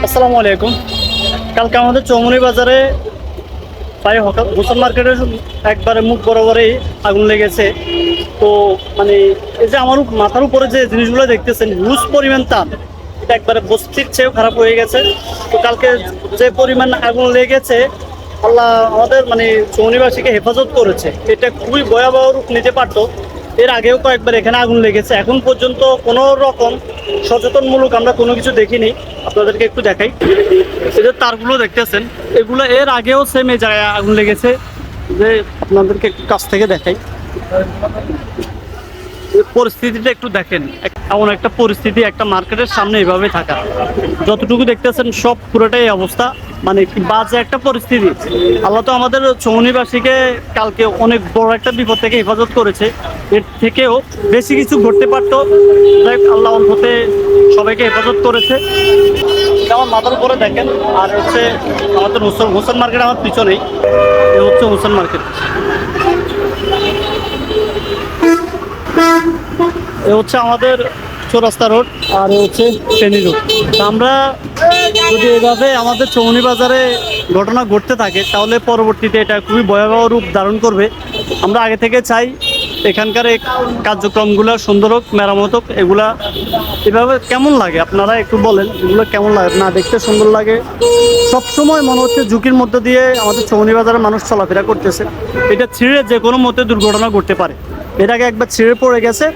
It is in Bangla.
আসসালামু আলাইকুম। কালকে আমাদের চৌমুহনী বাজারে প্রায় হোসেন মার্কেটের একবারে মুখ বরাবরই আগুন লেগেছে। তো মানে এই যে আমার মাথার উপরে যে জিনিসগুলো দেখতেছেন, হিউজ পরিমাণ তাপ, এটা একবারে বস্তির চেয়েও খারাপ হয়ে গেছে। তো কালকে যে পরিমাণ আগুন লেগেছে, আল্লাহ আমাদের চৌমুহনীবাসীকে হেফাজত করেছে। এটা খুবই ভয়াবহ রূপ নিতে পারতো। এর আগেও কয়েকবার এখানে আগুন লেগেছে, এখন পর্যন্ত কোনো রকম সচেতনমূলক আমরা কোনো কিছু দেখিনি। আপনাদেরকে একটু দেখাই, এই যে তারগুলো দেখতেছেন, এগুলো এর আগেও সেম এই জায়গায় আগুন লেগেছে। যে আপনাদেরকে একটু কাছ থেকে দেখাই, পরিস্থিতিটা একটু দেখেন। এমন একটা পরিস্থিতি, একটা মার্কেটের সামনে এভাবে থাকা, যতটুকু দেখতেছেন সব পুরোটাই অবস্থা, মানে কি বাজে একটা পরিস্থিতি। আল্লাহ তো আমাদের চৌমুহনীবাসীকে কালকে অনেক বড় একটা বিপদ থেকে হেফাজত করেছে। এর থেকেও বেশি কিছু ঘটতে পারতো, যাই হোক আল্লাহ অন্ততে সবাইকে হেফাজত করেছে। আমার মাথার উপরে দেখেন, আর হচ্ছে আমাদের হোসেন মার্কেট আমার পিছনেই, এ হচ্ছে হোসেন মার্কেট, এ হচ্ছে আমাদের চৌরাস্তা রোড, আর এ হচ্ছে ফেনী রোড। তা আমরা যদি এভাবে আমাদের চৌমুহনী বাজারে ঘটনা ঘটতে থাকে, তাহলে পরবর্তীতে এটা খুবই ভয়াবহ রূপ ধারণ করবে। আমরা আগে থেকে চাই এখানকার এই কার্যক্রমগুলো সুন্দর হোক, মেরামত হোক। এগুলা এভাবে কেমন লাগে আপনারা একটু বলেন, এগুলো কেমন লাগে? না দেখতে সুন্দর লাগে, সবসময় মনে হচ্ছে ঝুঁকির মধ্যে দিয়ে আমাদের চৌমুহনী বাজারের মানুষ চলাফেরা করতেছে। এটা ছিঁড়ে যে কোনো মতে দুর্ঘটনা ঘটতে পারে। এর আগে একবার ছিঁড়ে পড়ে গেছে।